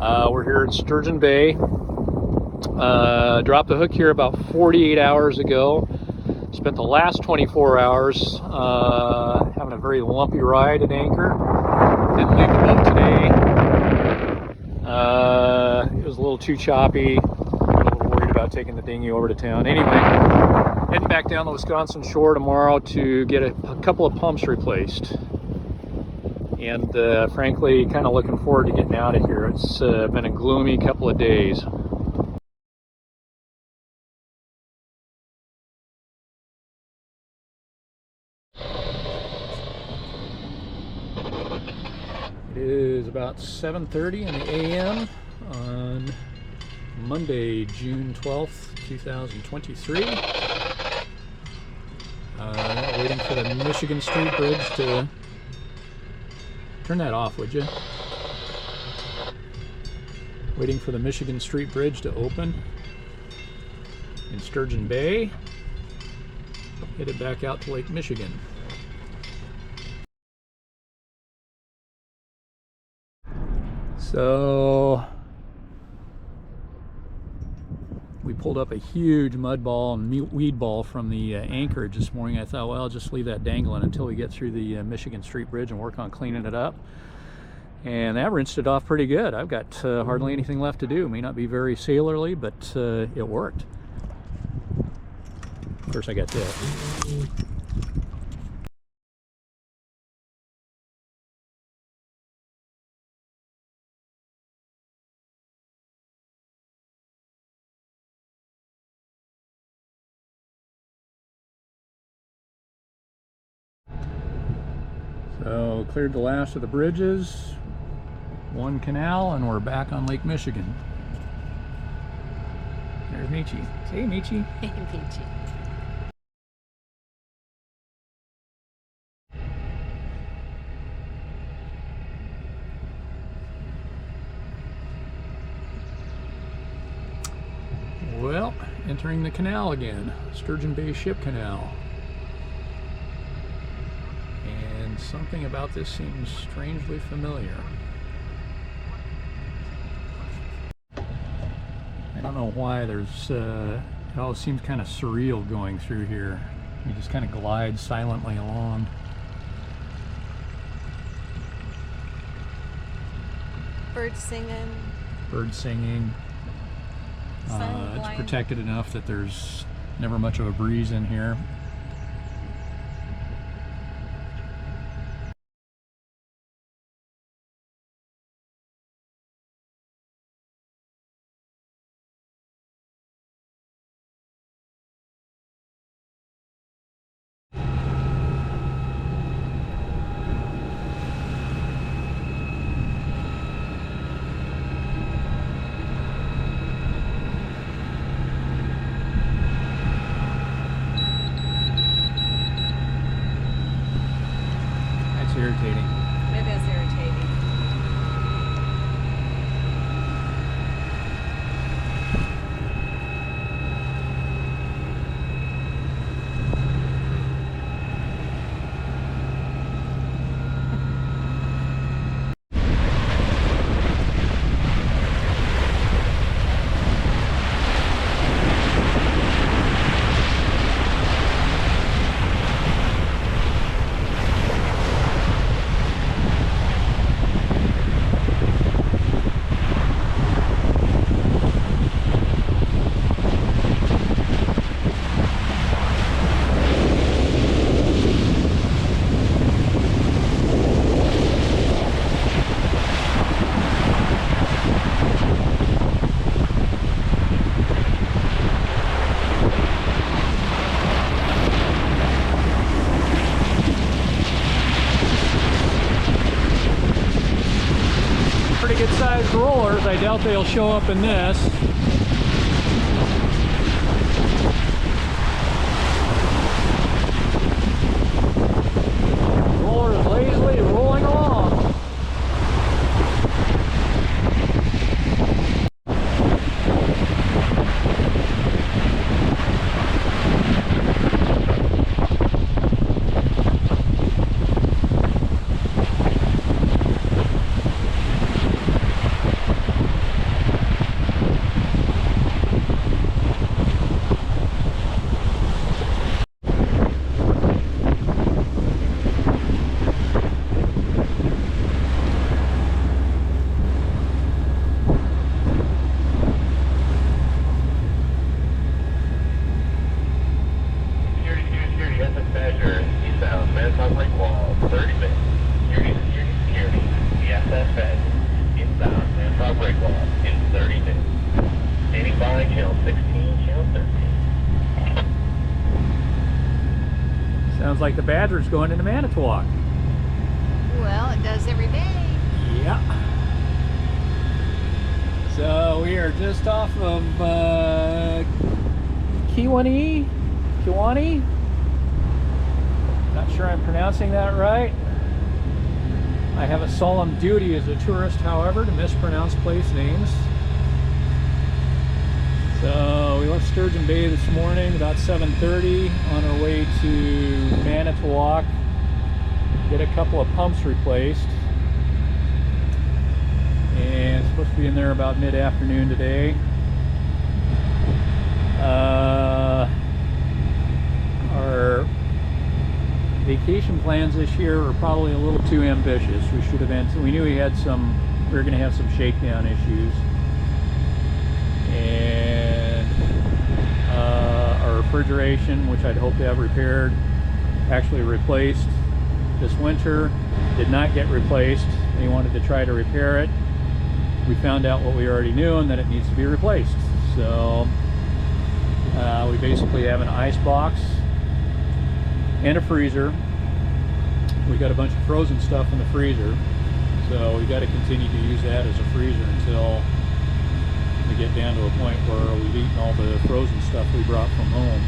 We're here at Sturgeon Bay. Dropped the hook here about 48 hours ago. Spent the last 24 hours having a very lumpy ride at anchor. Didn't leave the boat today. It was a little too choppy. A little worried about taking the dinghy over to town. Anyway, heading back down the Wisconsin shore tomorrow to get a couple of pumps replaced. And frankly, kind of looking forward to getting out of here. It's been a gloomy couple of days. It is about 7:30 in the a.m. on Monday, June 12th, 2023. Waiting for the Michigan Street Bridge to... Turn that off, would you? Waiting for the Michigan Street Bridge to open in Sturgeon Bay. Headed back out to Lake Michigan. So we pulled up a huge mud ball and weed ball from the anchorage this morning. I thought, well, I'll just leave that dangling until we get through the Michigan Street Bridge and work on cleaning it up. And that rinsed it off pretty good. I've got hardly anything left to do. May not be very sailorly, but it worked. Of course, I got this. So cleared the last of the bridges, one canal, and we're back on Lake Michigan. There's Michi. Say hey, Michi. Hey, Michi. Well, entering the canal again, Sturgeon Bay Ship Canal. And something about this seems strangely familiar. I don't know why there's, it all seems kind of surreal going through here. You just kind of glide silently along. Birds singing. Birds singing. It's protected enough that there's never much of a breeze in here. Irritating. Maybe that's irritating. Pretty good sized rollers. I doubt they'll show up in this. Roller is lazily rolling along. Sounds like the Badger's going into Manitowoc. Well, it does every day. Yeah. So we are just off of Kewanee? Not sure I'm pronouncing that right. I have a solemn duty as a tourist, however, to mispronounce place names. So we left Sturgeon Bay this morning about 7:30 on our way to Manitowoc. Get a couple of pumps replaced. And it's supposed to be in there about mid-afternoon today. Our vacation plans this year are probably a little too ambitious. We should have been. We knew we were going to have some shakedown issues, and our refrigeration, which I'd hoped to have repaired, actually replaced this winter, did not get replaced. They wanted to try to repair it. We found out what we already knew, and that it needs to be replaced. So we basically have an ice box and a freezer. We got a bunch of frozen stuff in the freezer, so we got to continue to use that as a freezer until we get down to a point where we've eaten all the frozen stuff we brought from home.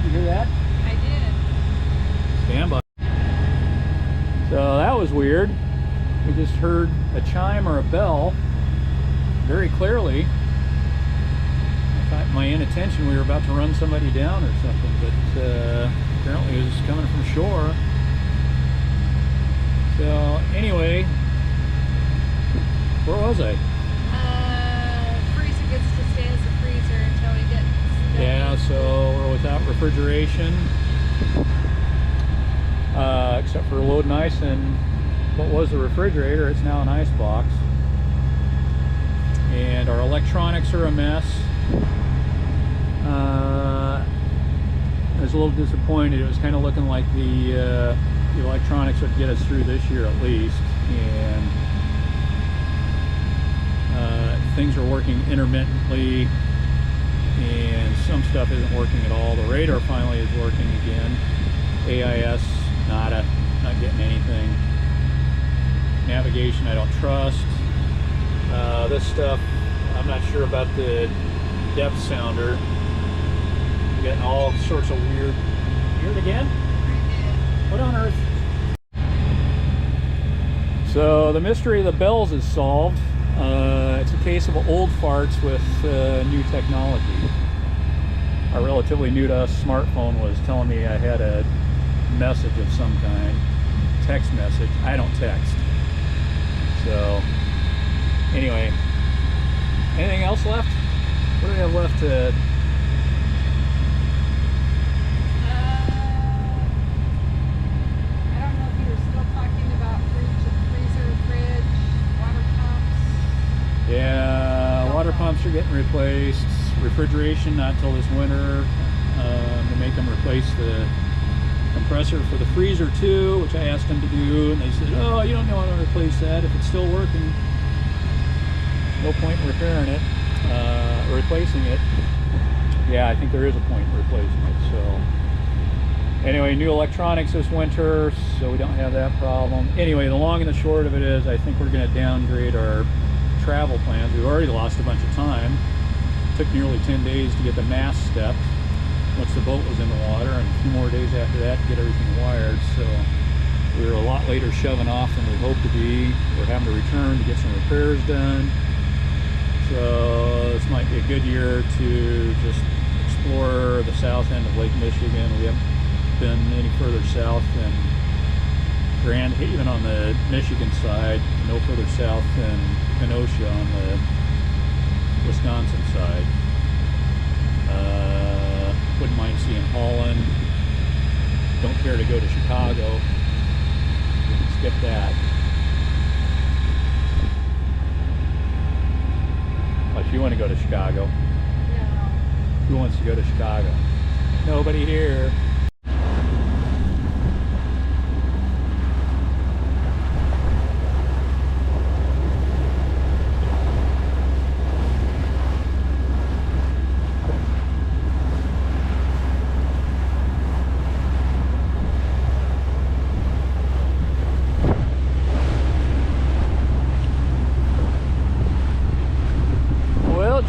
You hear that? I did. Stand by. So that was weird. We just heard a chime or a bell very clearly. I thought my inattention we were about to run somebody down or something, but apparently it was coming from shore. So anyway, where was I? Freezer gets to stay as a freezer until we get steady. Yeah, so we're without refrigeration, except for loading ice in what was the refrigerator. It's now an ice box. And our electronics are a mess. I was a little disappointed. It was kind of looking like the electronics would get us through this year at least, and things are working intermittently, and some stuff isn't working at all. The radar finally is working again. AIS, not getting anything. Navigation I don't trust. This stuff, I'm not sure about the depth sounder. We're getting all sorts of weird. You hear it again? What on earth? So the mystery of the bells is solved. It's a case of old farts with new technology. A relatively new to us smartphone was telling me I had a message of some kind, text message. I don't text. So anyway, anything else left? What do we have left to? I don't know if you were still talking about freezer, fridge, water pumps. Yeah, water pumps are getting replaced. Refrigeration not till this winter. To make them replace the compressor for the freezer too, which I asked them to do, and they said, "Oh, you don't know how to replace that. If it's still working, no point in repairing it, replacing it." Yeah, I think there is a point in replacing it. So anyway, new electronics this winter, so we don't have that problem. Anyway, the long and the short of it is, I think we're going to downgrade our travel plans. We've already lost a bunch of time. It took nearly 10 days to get the mast stepped once the boat was in the water, and a few more days after that to get everything wired. So we were a lot later shoving off than we hoped to be. We're having to return to get some repairs done. So this might be a good year to just explore the south end of Lake Michigan. We haven't been any further south than Grand Haven on the Michigan side, no further south than Kenosha on the Wisconsin side. Wouldn't mind seeing Holland. Don't care to go to Chicago. We can skip that. Unless you want to go to Chicago. No. Who wants to go to Chicago? Nobody here.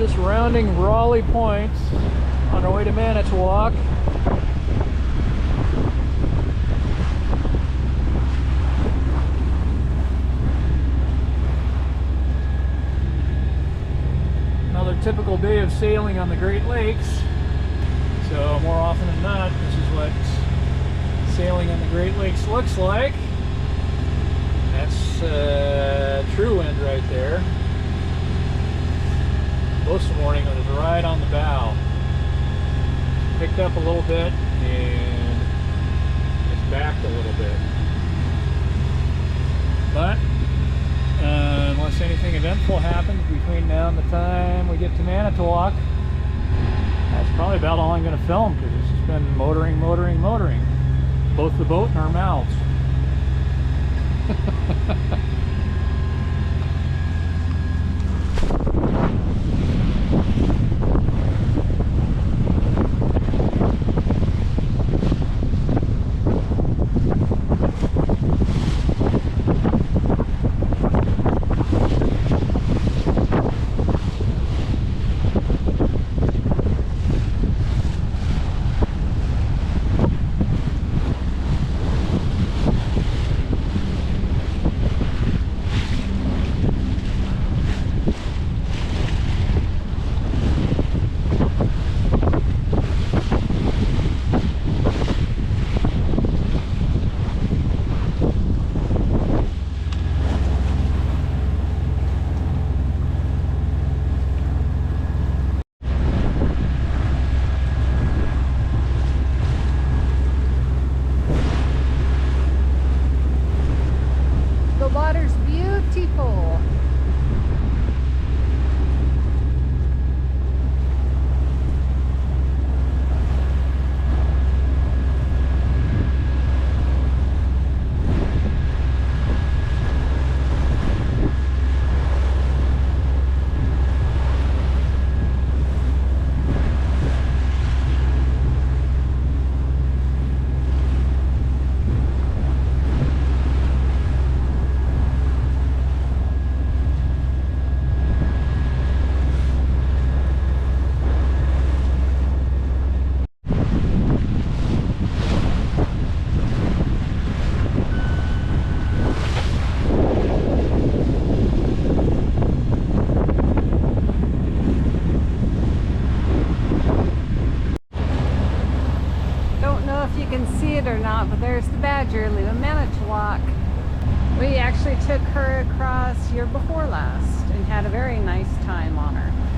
just rounding Raleigh Point on our way to Manitowoc. Another typical day of sailing on the Great Lakes. So more often than not, this is what sailing on the Great Lakes looks like. That's true wind right there. Most of the morning it was right on the bow. Picked up a little bit and it's backed a little bit. But unless anything eventful happens between now and the time we get to Manitowoc, that's probably about all I'm going to film, because it's just been motoring. Both the boat and our mouths. The water's beautiful. You can see it or not, but there's the Badger leaving Manitowoc. We actually took her across year before last and had a very nice time on her.